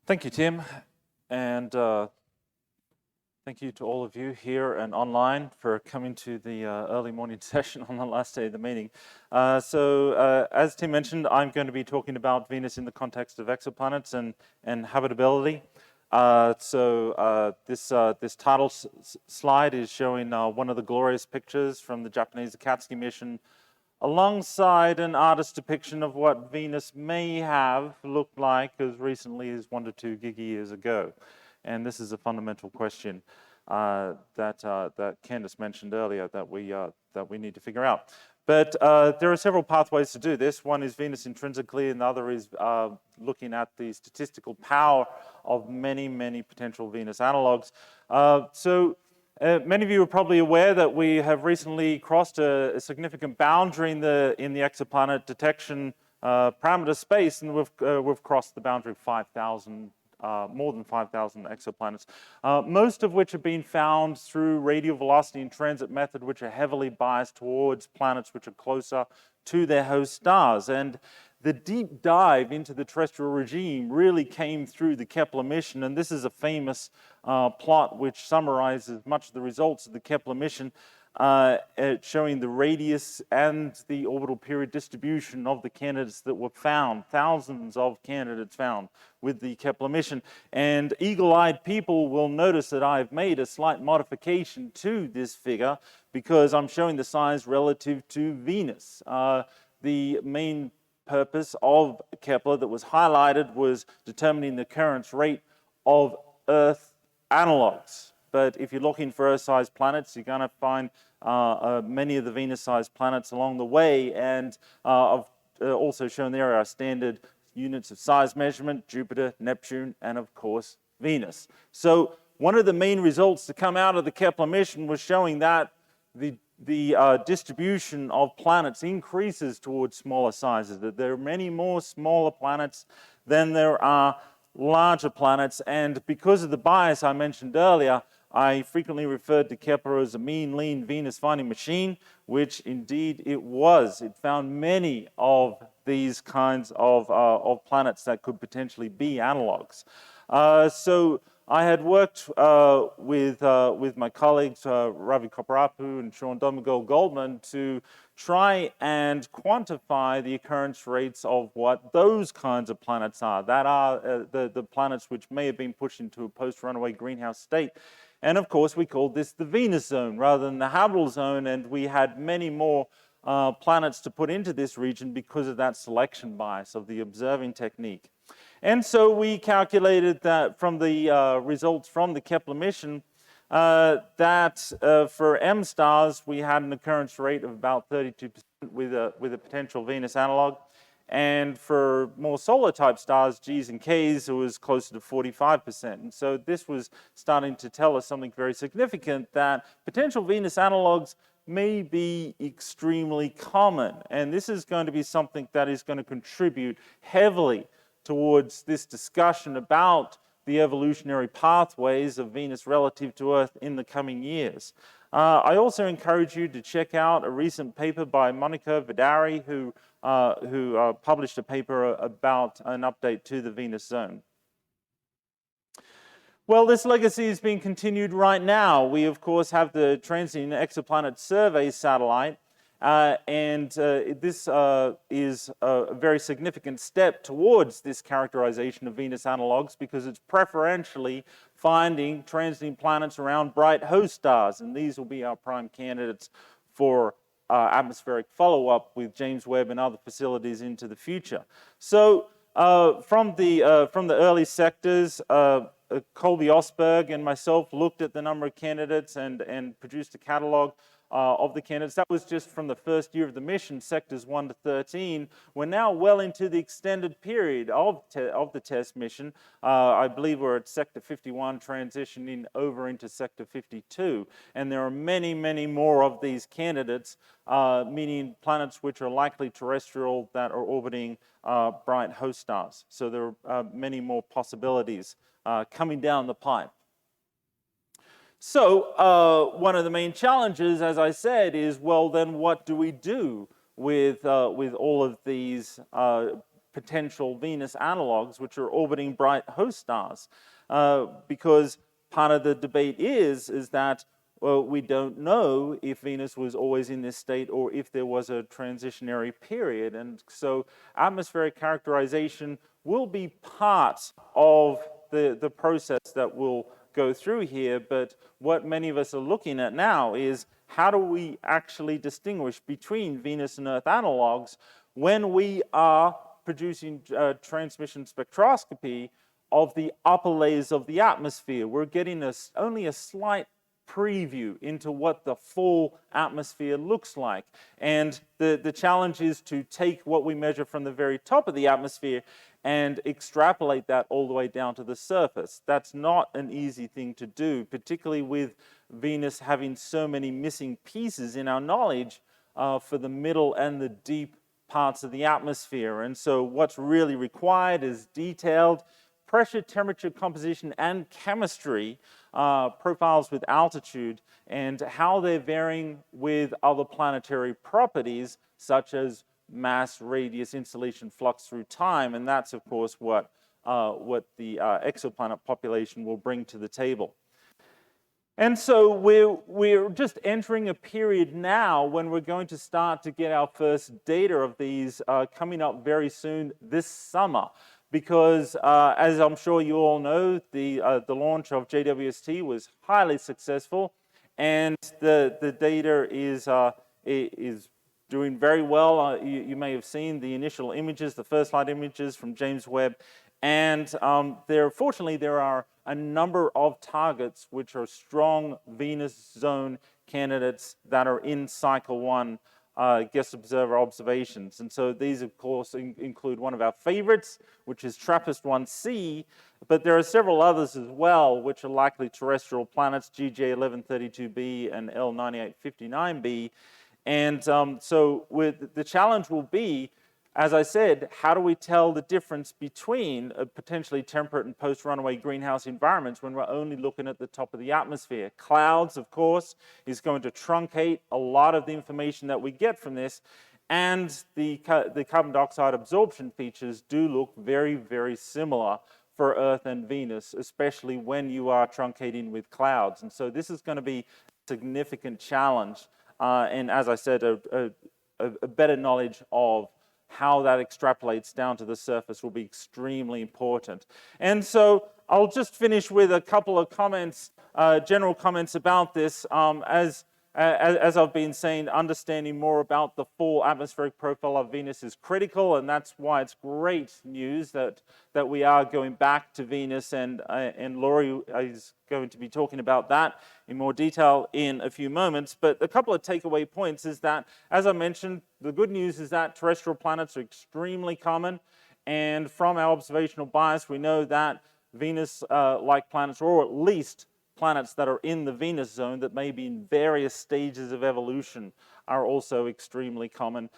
Thank you, Tim, and thank you to all of you here and online for coming to the early morning session on the last day of the meeting. As Tim mentioned, I'm going to be talking about Venus in the context of exoplanets and habitability. This title slide is showing one of the glorious pictures from the Japanese Akatsuki mission, alongside an artist's depiction of what Venus may have looked like as recently as 1 to 2 gig-years ago. And this is a fundamental question that Candace mentioned earlier that we need to figure out. But there are several pathways to do this. One is Venus intrinsically, and the other is looking at the statistical power of many, many potential Venus analogs. Many of you are probably aware that we have recently crossed a significant boundary in the exoplanet detection parameter space, and we've crossed the boundary of 5,000. More than 5,000 exoplanets, most of which have been found through radial velocity and transit method, which are heavily biased towards planets which are closer to their host stars. And the deep dive into the terrestrial regime really came through the Kepler mission, and this is a famous plot which summarizes much of the results of the Kepler mission, showing the radius and the orbital period distribution of the candidates that were found, thousands of candidates found with the Kepler mission. And eagle-eyed people will notice that I've made a slight modification to this figure because I'm showing the size relative to Venus. The main purpose of Kepler that was highlighted was determining the occurrence rate of Earth analogs. But if you're looking for Earth-sized planets, you're going to find many of the Venus-sized planets along the way. And I've also shown there our standard units of size measurement: Jupiter, Neptune, and of course, Venus. So one of the main results to come out of the Kepler mission was showing that the distribution of planets increases towards smaller sizes, that there are many more smaller planets than there are larger planets. And because of the bias I mentioned earlier, I frequently referred to Kepler as a mean, lean Venus finding machine, which indeed it was. It found many of these kinds of planets that could potentially be analogs. So I had worked with my colleagues, Ravi Kopparapu and Sean Domingo-Goldman, to try and quantify the occurrence rates of what those kinds of planets are. That are the planets which may have been pushed into a post-runaway greenhouse state. And of course, we called this the Venus zone rather than the habitable zone, and we had many more planets to put into this region because of that selection bias of the observing technique. And so we calculated that from the results from the Kepler mission, that for M stars, we had an occurrence rate of about 32% with a potential Venus analog. And for more solar type stars, Gs and Ks, it was closer to 45%. And so this was starting to tell us something very significant, that potential Venus analogs may be extremely common. And this is going to be something that is going to contribute heavily towards this discussion about the evolutionary pathways of Venus relative to Earth in the coming years. I also encourage you to check out a recent paper by Monica Vidari, who published a paper about an update to the Venus zone. Well, this legacy is being continued right now. We, of course, have the Transient Exoplanet Survey satellite, this is a very significant step towards this characterization of Venus analogs, because it's preferentially finding transient planets around bright host stars, and these will be our prime candidates for atmospheric follow-up with James Webb and other facilities into the future. So from the early sectors, Colby Osberg and myself looked at the number of candidates and produced a catalog of the candidates. That was just from the first year of the mission, sectors 1 to 13. We're now well into the extended period of the test mission. I believe we're at sector 51, transitioning over into sector 52. And there are many, many more of these candidates, meaning planets which are likely terrestrial that are orbiting bright host stars. So there are many more possibilities coming down the pipe. So one of the main challenges, as I said, is, well, then what do we do with all of these potential Venus analogs which are orbiting bright host stars? Because part of the debate is that, well, we don't know if Venus was always in this state or if there was a transitionary period. And so atmospheric characterization will be part of the process that will go through here, but what many of us are looking at now is, how do we actually distinguish between Venus and Earth analogs when we are producing transmission spectroscopy of the upper layers of the atmosphere? We're getting only a slight preview into what the full atmosphere looks like. And the challenge is to take what we measure from the very top of the atmosphere and extrapolate that all the way down to the surface. That's not an easy thing to do, particularly with Venus having so many missing pieces in our knowledge for the middle and the deep parts of the atmosphere. And so what's really required is detailed pressure, temperature, composition, and chemistry profiles with altitude and how they're varying with other planetary properties such as mass, radius, insolation, flux through time. And that's, of course, what the exoplanet population will bring to the table. And so we're just entering a period now when we're going to start to get our first data of these coming up very soon this summer. Because as I'm sure you all know, the launch of JWST was highly successful, and the data is doing very well. You may have seen the initial images, the first light images from James Webb, and fortunately there are a number of targets which are strong Venus zone candidates that are in cycle 1 guest observer observations. And so these, of course, include one of our favorites, which is TRAPPIST-1c, but there are several others as well, which are likely terrestrial planets, GJ1132b and L9859b. And so the challenge will be, as I said, how do we tell the difference between potentially temperate and post-runaway greenhouse environments when we're only looking at the top of the atmosphere? Clouds, of course, is going to truncate a lot of the information that we get from this, and the carbon dioxide absorption features do look very, very similar for Earth and Venus, especially when you are truncating with clouds. And so this is going to be a significant challenge, and as I said, a better knowledge of how that extrapolates down to the surface will be extremely important. And so I'll just finish with a couple of comments, general comments about this. As I've been saying, understanding more about the full atmospheric profile of Venus is critical, and that's why it's great news that we are going back to Venus, and Laurie is going to be talking about that in more detail in a few moments. But a couple of takeaway points is that, as I mentioned, the good news is that terrestrial planets are extremely common, and from our observational bias, we know that Venus-like planets, or at least planets that are in the Venus zone that may be in various stages of evolution, are also extremely common.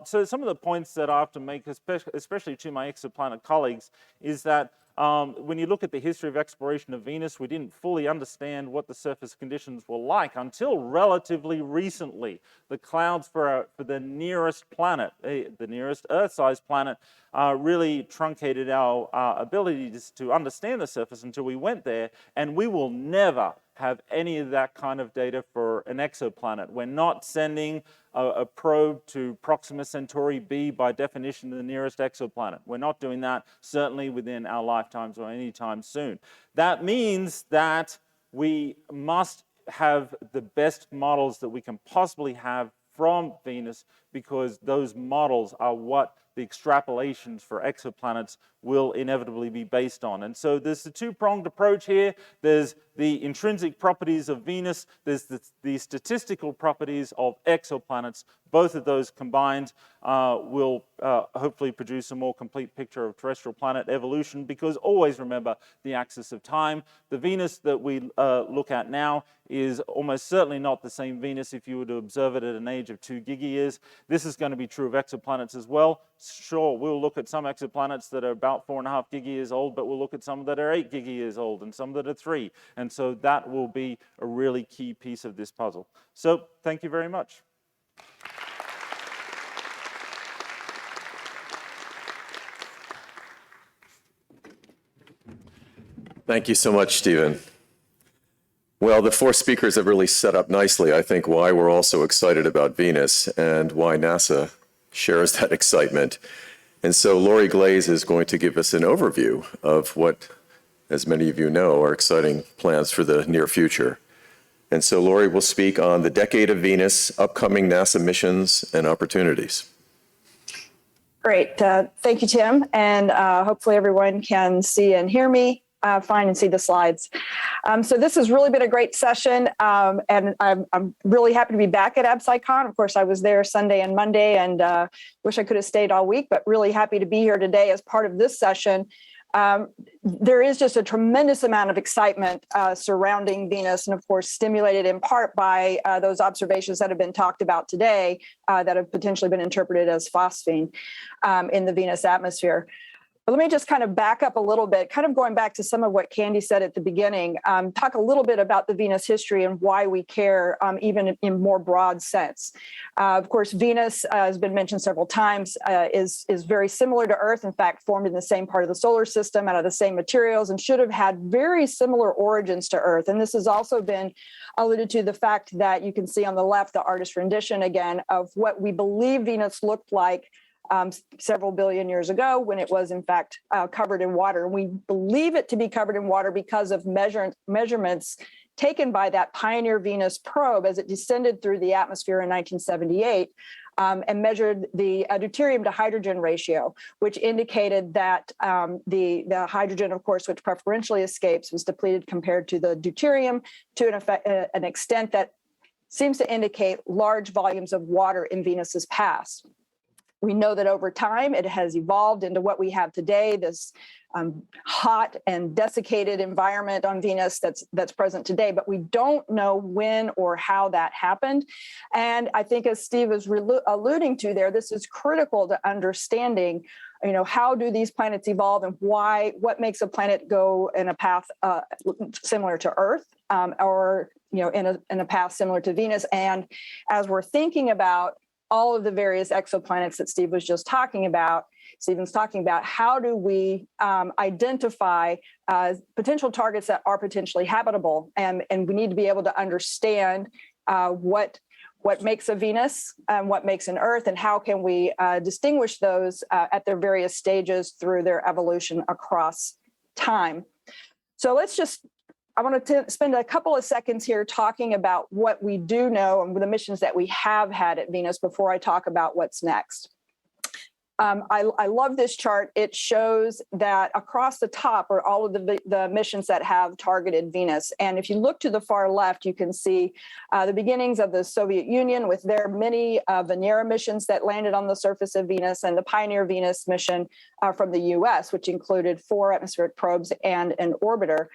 So some of the points that I have to make, especially to my exoplanet colleagues, is that when you look at the history of exploration of Venus, we didn't fully understand what the surface conditions were like until relatively recently. The clouds for the nearest planet, the nearest Earth-sized planet, really truncated our ability to understand the surface until we went there, and we will never have any of that kind of data for an exoplanet. We're not sending a probe to Proxima Centauri b, by definition, the nearest exoplanet. We're not doing that, certainly within our lifetimes or anytime soon. That means that we must have the best models that we can possibly have from Venus, because those models are what the extrapolations for exoplanets will inevitably be based on. And so there's the two-pronged approach here. There's the intrinsic properties of Venus, there's the statistical properties of exoplanets. Both of those combined will hopefully produce a more complete picture of terrestrial planet evolution, because always remember the axis of time. The Venus that we look at now is almost certainly not the same Venus if you were to observe it at an age of 2 gigayears. This is going to be true of exoplanets as well. Sure, we'll look at some exoplanets that are about 4.5 gigayears old, but we'll look at some that are 8 gigayears old and some that are 3. And so that will be a really key piece of this puzzle. So thank you very much. Thank you so much, Stephen. Well, the 4 speakers have really set up nicely, I think, why we're all so excited about Venus and why NASA shares that excitement. And so Laurie Glaze is going to give us an overview of what, as many of you know, are exciting plans for the near future. And so Laurie will speak on the decade of Venus, upcoming NASA missions, and opportunities. Great. Thank you, Tim. And hopefully everyone can see and hear me. fine and see the slides. So this has really been a great session, and I'm really happy to be back at AbSciCon. Of course, I was there Sunday and Monday, and wish I could have stayed all week, but really happy to be here today as part of this session. There is just a tremendous amount of excitement surrounding Venus, and of course stimulated in part by those observations that have been talked about today that have potentially been interpreted as phosphine in the Venus atmosphere. But let me just kind of back up a little bit, kind of going back to some of what Candy said at the beginning, talk a little bit about the Venus history and why we care, even in more broad sense. Of course, Venus, has been mentioned several times, is very similar to Earth, in fact, formed in the same part of the solar system out of the same materials and should have had very similar origins to Earth. And this has also been alluded to the fact that you can see on the left, the artist rendition again of what we believe Venus looked like several billion years ago when it was in fact covered in water. We believe it to be covered in water because of measurements taken by that Pioneer Venus probe as it descended through the atmosphere in 1978 and measured the deuterium to hydrogen ratio, which indicated that the hydrogen, of course, which preferentially escapes, was depleted compared to the deuterium to an extent that seems to indicate large volumes of water in Venus's past. We know that over time it has evolved into what we have today, this hot and desiccated environment on Venus that's present today, but we don't know when or how that happened. And I think as Steve was alluding to there, this is critical to understanding, how do these planets evolve and what makes a planet go in a path similar to Earth or, in a path similar to Venus. And as we're thinking about all of the various exoplanets that Stephen's talking about, how do we identify potential targets that are potentially habitable? And we need to be able to understand what makes a Venus and what makes an Earth, and how can we distinguish those at their various stages through their evolution across time. So I want to spend a couple of seconds here talking about what we do know and the missions that we have had at Venus before I talk about what's next. I love this chart. It shows that across the top are all of the missions that have targeted Venus. And if you look to the far left, you can see the beginnings of the Soviet Union with their many Venera missions that landed on the surface of Venus, and the Pioneer Venus mission from the US, which included 4 atmospheric probes and an orbiter.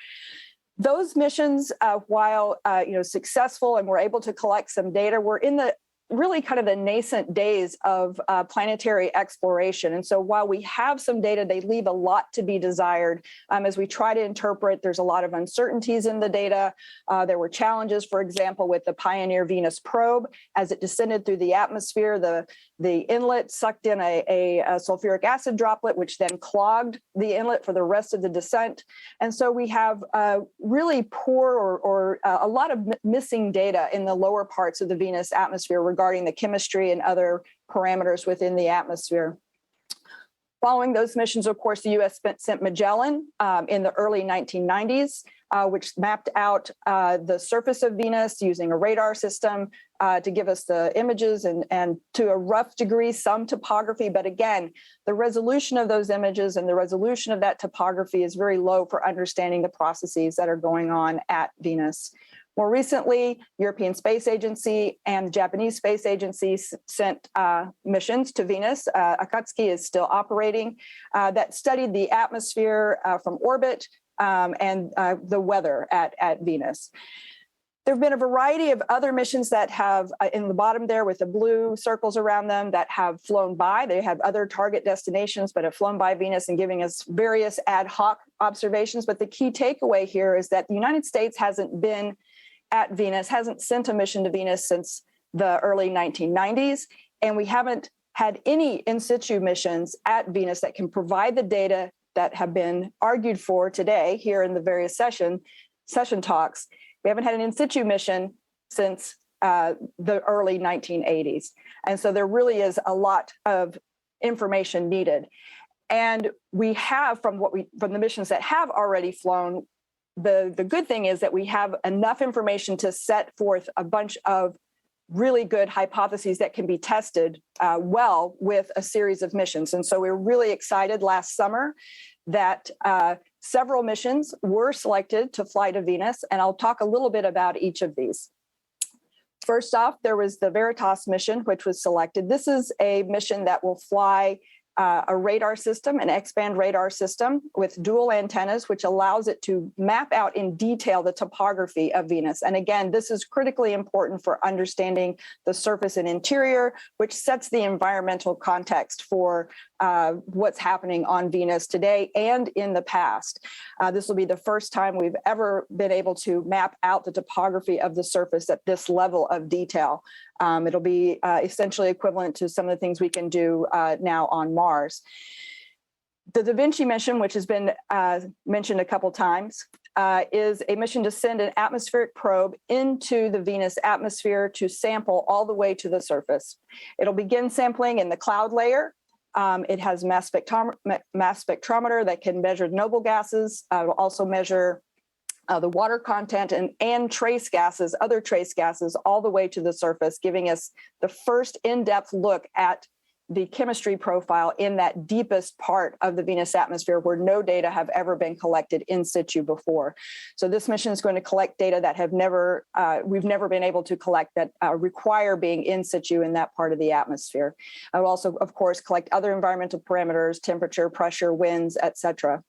Those missions, while successful and were able to collect some data, were in the really kind of the nascent days of planetary exploration. And so while we have some data, they leave a lot to be desired. As we try to interpret, there's a lot of uncertainties in the data. There were challenges, for example, with the Pioneer Venus probe. As it descended through the atmosphere, the inlet sucked in a sulfuric acid droplet, which then clogged the inlet for the rest of the descent. And so we have really poor or a lot of missing data in the lower parts of the Venus atmosphere regarding the chemistry and other parameters within the atmosphere. Following those missions, of course, the U.S. sent Magellan in the early 1990s, which mapped out the surface of Venus using a radar system to give us the images and to a rough degree, some topography. But again, the resolution of those images and the resolution of that topography is very low for understanding the processes that are going on at Venus. More recently, European Space Agency and the Japanese Space Agency sent missions to Venus. Akatsuki is still operating that studied the atmosphere from orbit and the weather at Venus. There have been a variety of other missions that have, in the bottom there with the blue circles around them, that have flown by. They have other target destinations, but have flown by Venus and giving us various ad hoc observations. But the key takeaway here is that the United States hasn't been at Venus, hasn't sent a mission to Venus since the early 1990s, and we haven't had any in situ missions at Venus that can provide the data that have been argued for today here in the various session talks. We haven't had an in situ mission since the early 1980s. And so there really is a lot of information needed. And we have, from the missions that have already flown, the good thing is that we have enough information to set forth a bunch of really good hypotheses that can be tested well with a series of missions. And so we're really excited last summer that several missions were selected to fly to Venus, and I'll talk a little bit about each of these. First off, there was the Veritas mission, which was selected. This is a mission that will fly a radar system, an X-band radar system with dual antennas, which allows it to map out in detail the topography of Venus. And again, this is critically important for understanding the surface and interior, which sets the environmental context for what's happening on Venus today and in the past. This will be the first time we've ever been able to map out the topography of the surface at this level of detail. It'll be essentially equivalent to some of the things we can do now on Mars. The Da Vinci mission, which has been mentioned a couple times, is a mission to send an atmospheric probe into the Venus atmosphere to sample all the way to the surface. It'll begin sampling in the cloud layer. It has mass spectrometer that can measure noble gases. It will also measure the water content and trace gases, other trace gases, all the way to the surface, giving us the first in-depth look at the chemistry profile in that deepest part of the Venus atmosphere where no data have ever been collected in situ before. So this mission is going to collect data that we've never been able to collect that require being in situ in that part of the atmosphere. It will also, of course, collect other environmental parameters, temperature, pressure, winds, etc.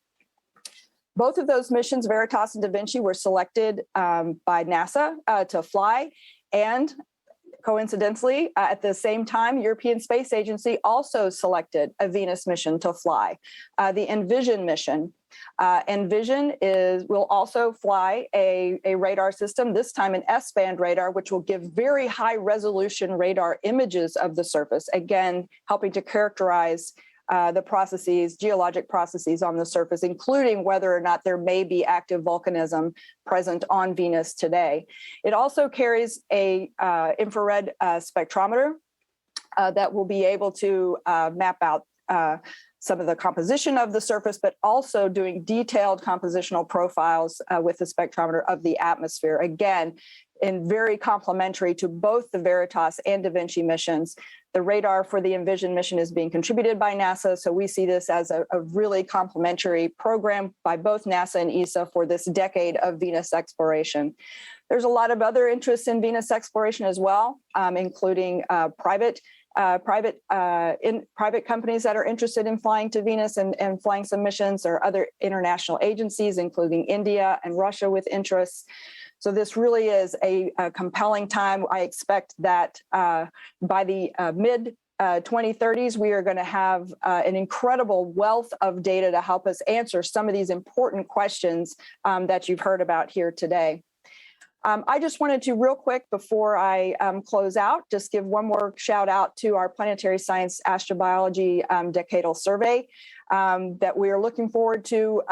Both of those missions, Veritas and Da Vinci, were selected by NASA to fly, and coincidentally, at the same time, European Space Agency also selected a Venus mission to fly, the Envision mission. Envision will also fly a radar system, this time an S-band radar, which will give very high resolution radar images of the surface, again, helping to characterize the processes, geologic processes on the surface, including whether or not there may be active volcanism present on Venus today. It also carries a infrared spectrometer that will be able to map out some of the composition of the surface, but also doing detailed compositional profiles with the spectrometer of the atmosphere. Again, and very complementary to both the Veritas and Da Vinci missions. The radar for the Envision mission is being contributed by NASA, so we see this as a really complementary program by both NASA and ESA for this decade of Venus exploration. There's a lot of other interest in Venus exploration as well, including private companies that are interested in flying to Venus and flying some missions. There are other international agencies, including India and Russia, with interests. So this really is a compelling time. I expect that by the mid-2030s, we are going to have an incredible wealth of data to help us answer some of these important questions that you've heard about here today. I just wanted to, real quick, before I close out, just give one more shout out to our Planetary Science Astrobiology Decadal Survey that we are looking forward to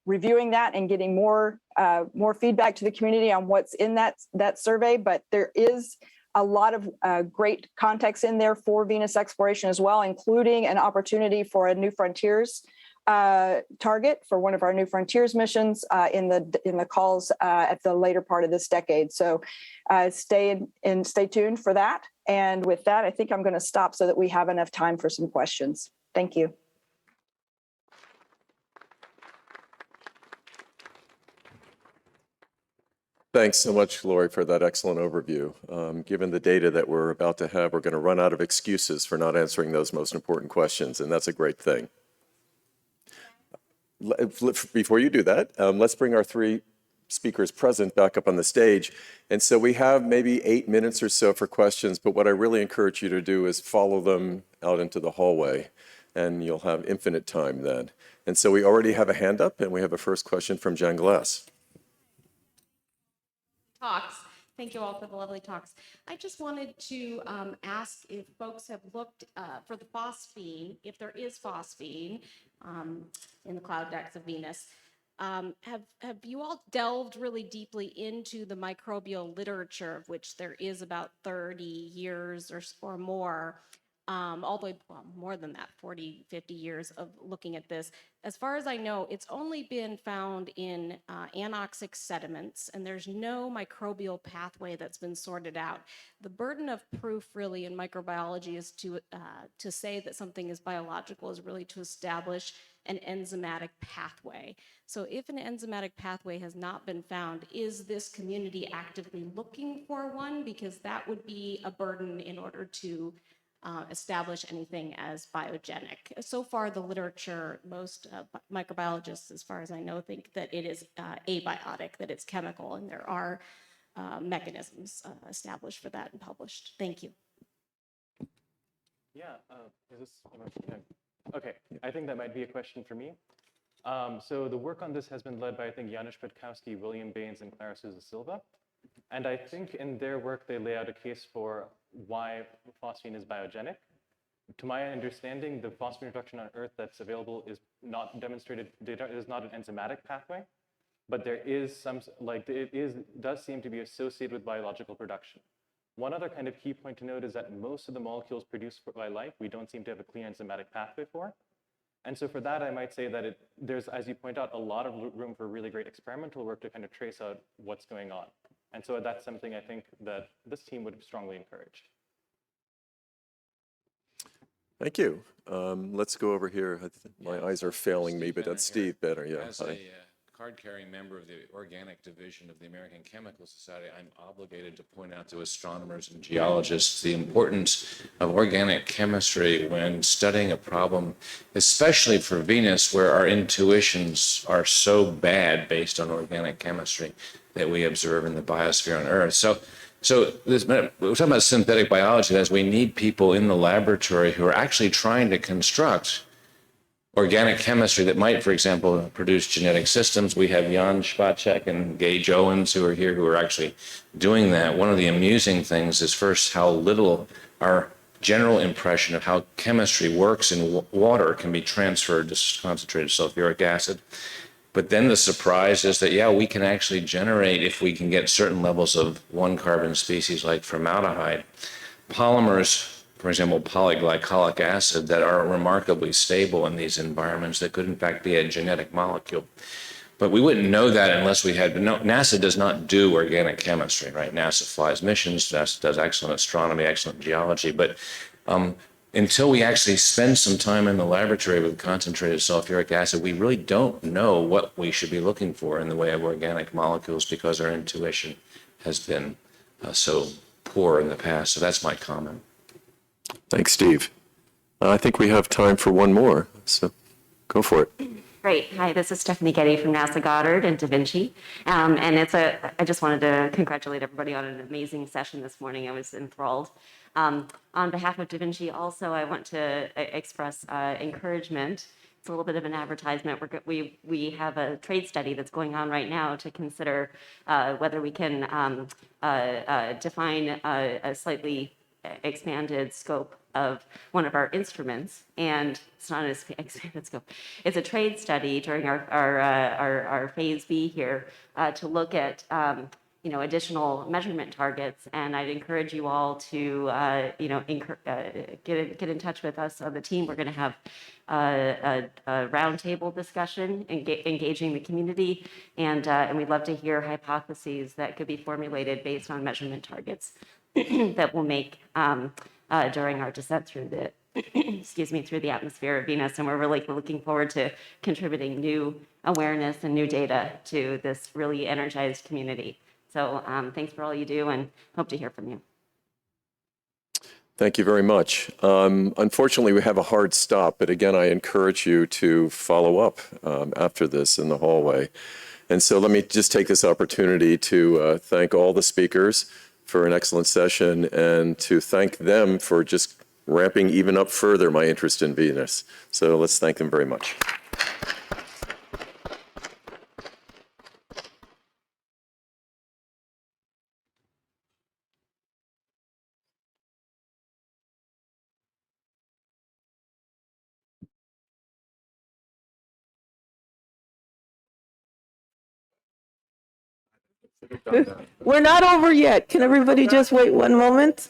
reviewing that and getting more feedback to the community on what's in that survey. But there is a lot of great context in there for Venus exploration as well, including an opportunity for a New Frontiers target for one of our New Frontiers missions in the calls at the later part of this decade. So stay tuned for that. And with that, I think I'm going to stop so that we have enough time for some questions. Thank you. Thanks so much, Lori, for that excellent overview. Given the data that we're about to have, we're going to run out of excuses for not answering those most important questions, and that's a great thing. Before you do that, let's bring our three speakers present back up on the stage. And so we have maybe 8 minutes or so for questions, but what I really encourage you to do is follow them out into the hallway, and you'll have infinite time then. And so we already have a hand up, and we have a first question from Jen Glass. Talks. Thank you all for the lovely talks. I just wanted to ask if folks have looked for the phosphine, if there is phosphine in the cloud decks of Venus. Have you all delved really deeply into the microbial literature, of which there is about 30 years or more, all the way, well, more than that, 40, 50 years of looking at this. As far as I know, it's only been found in anoxic sediments, and there's no microbial pathway that's been sorted out. The burden of proof really in microbiology is to say that something is biological is really to establish an enzymatic pathway. So if an enzymatic pathway has not been found, is this community actively looking for one? Because that would be a burden in order to establish anything as biogenic. So far, the literature, most microbiologists, as far as I know, think that it is abiotic, that it's chemical, and there are mechanisms established for that and published. Thank you. Yeah, is this, okay, I think that might be a question for me. So the work on this has been led by, I think, Janusz Petkowski, William Baines, and Clara Souza Silva. And I think in their work, they lay out a case for why phosphine is biogenic. To my understanding, the phosphine reduction on Earth that's available is not demonstrated, it is not an enzymatic pathway, but there is some, like does seem to be associated with biological production. One other kind of key point to note is that most of the molecules produced by life, we don't seem to have a clear enzymatic pathway for. And so for that, I might say that there's, as you point out, a lot of room for really great experimental work to kind of trace out what's going on. And so that's something I think that this team would strongly encourage. Thank you. Let's go over here. My eyes are failing me, but that's Steve better. Yeah. As a card-carrying member of the Organic Division of the American Chemical Society, I'm obligated to point out to astronomers and geologists the importance of organic chemistry when studying a problem, especially for Venus, where our intuitions are so bad based on organic chemistry that we observe in the biosphere on Earth. So we're talking about synthetic biology, as we need people in the laboratory who are actually trying to construct organic chemistry that might, for example, produce genetic systems. We have Jan Spacek and Gage Owens who are here who are actually doing that. One of the amusing things is first how little our general impression of how chemistry works in water can be transferred to concentrated sulfuric acid. But then the surprise is that, yeah, we can actually generate, if we can get certain levels of one carbon species like formaldehyde, polymers, for example, polyglycolic acid, that are remarkably stable in these environments that could in fact be a genetic molecule. But we wouldn't know that unless we had, no, NASA does not do organic chemistry, right? NASA flies missions, NASA does excellent astronomy, excellent geology, but until we actually spend some time in the laboratory with concentrated sulfuric acid, we really don't know what we should be looking for in the way of organic molecules because our intuition has been so poor in the past. So that's my comment. Thanks, Steve. I think we have time for one more, so go for it. Great. Hi, this is Stephanie Getty from NASA Goddard and Da Vinci. And I just wanted to congratulate everybody on an amazing session this morning. I was enthralled. On behalf of Da Vinci, also, I want to express encouragement. It's a little bit of an advertisement. We have a trade study that's going on right now to consider whether we can define a slightly expanded scope of one of our instruments, and it's not an expanded scope. It's a trade study during our phase B here to look at additional measurement targets, and I'd encourage you all to get in touch with us on the team. We're going to have a roundtable discussion, engaging the community, and we'd love to hear hypotheses that could be formulated based on measurement targets that we'll make during our descent through the through the atmosphere of Venus. And we're really looking forward to contributing new awareness and new data to this really energized community. So thanks for all you do, and hope to hear from you. Thank you very much. Unfortunately, we have a hard stop, but again, I encourage you to follow up after this in the hallway. And so let me just take this opportunity to thank all the speakers for an excellent session, and to thank them for just ramping even up further my interest in Venus. So let's thank them very much. We're not over yet. Can everybody just wait one moment?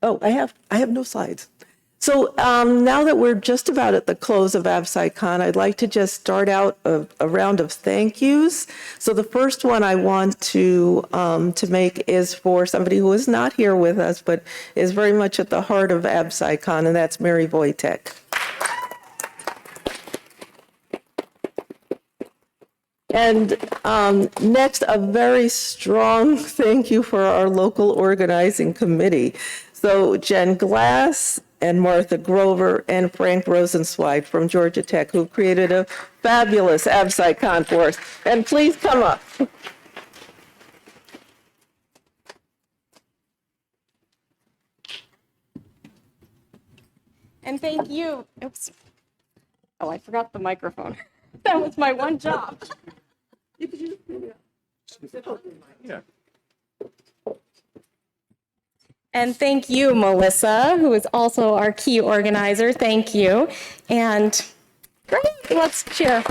Oh, I have no slides. So now that we're just about at the close of AbSciCon, I'd like to just start out a round of thank yous. So the first one I want to make is for somebody who is not here with us, but is very much at the heart of AbSciCon, and that's Mary Wojtek. And next, a very strong thank you for our local organizing committee. So Jen Glass and Martha Grover and Frank Rosenzweig from Georgia Tech, who created a fabulous AbSciCon for us. And please come up. And thank you. Oops. Oh, I forgot the microphone. That was my one job. Yeah. And thank you, Melissa, who is also our key organizer. Thank you. And great, let's cheer.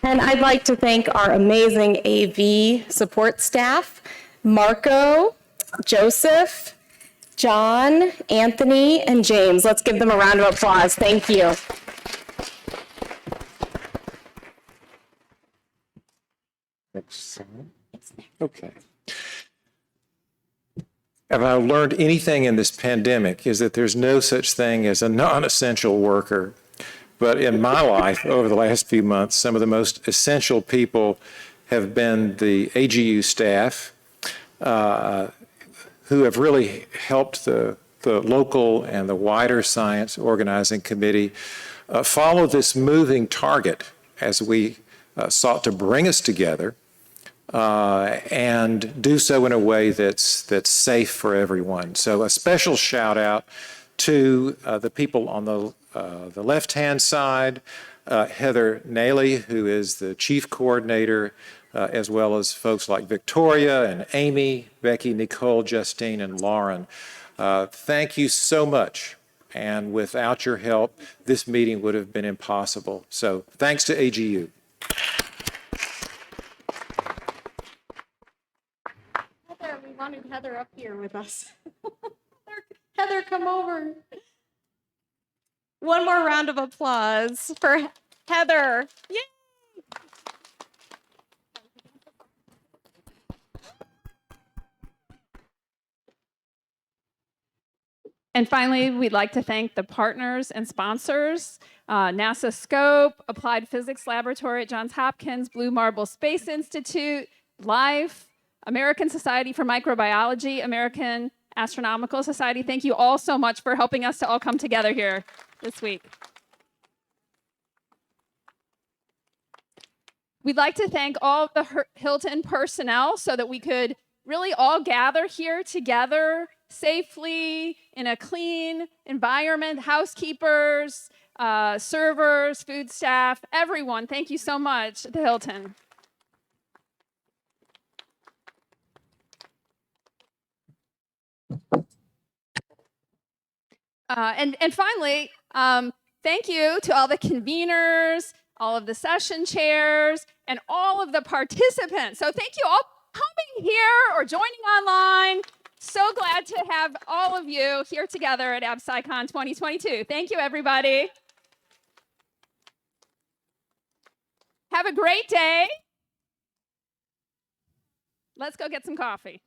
And I'd like to thank our amazing AV support staff, Marco, Joseph, John, Anthony, and James. Let's give them a round of applause. Thank you. Next slide. Okay. Have I learned anything in this pandemic is that there's no such thing as a non-essential worker. But in my life over the last few months, some of the most essential people have been the AGU staff who have really helped the local and the wider science organizing committee follow this moving target as we sought to bring us together and do so in a way that's safe for everyone. So a special shout out to the people on the left-hand side, Heather Naley, who is the chief coordinator, as well as folks like Victoria and Amy, Becky, Nicole, Justine, and Lauren. Thank you so much. And without your help, this meeting would have been impossible. So thanks to AGU. Heather, we wanted Heather up here with us. Heather, come over. One more round of applause for Heather. Yay! And finally, we'd like to thank the partners and sponsors, NASA Scope, Applied Physics Laboratory at Johns Hopkins, Blue Marble Space Institute, LIFE, American Society for Microbiology, American Astronomical Society. Thank you all so much for helping us to all come together here this week. We'd like to thank all of the Hilton personnel so that we could really all gather here together safely in a clean environment, housekeepers, servers, food staff, everyone. Thank you so much at the Hilton. And finally, thank you to all the conveners, all of the session chairs, and all of the participants. So thank you all for coming here or joining online. So glad to have all of you here together at AbSciCon 2022. Thank you, everybody. Have a great day. Let's go get some coffee.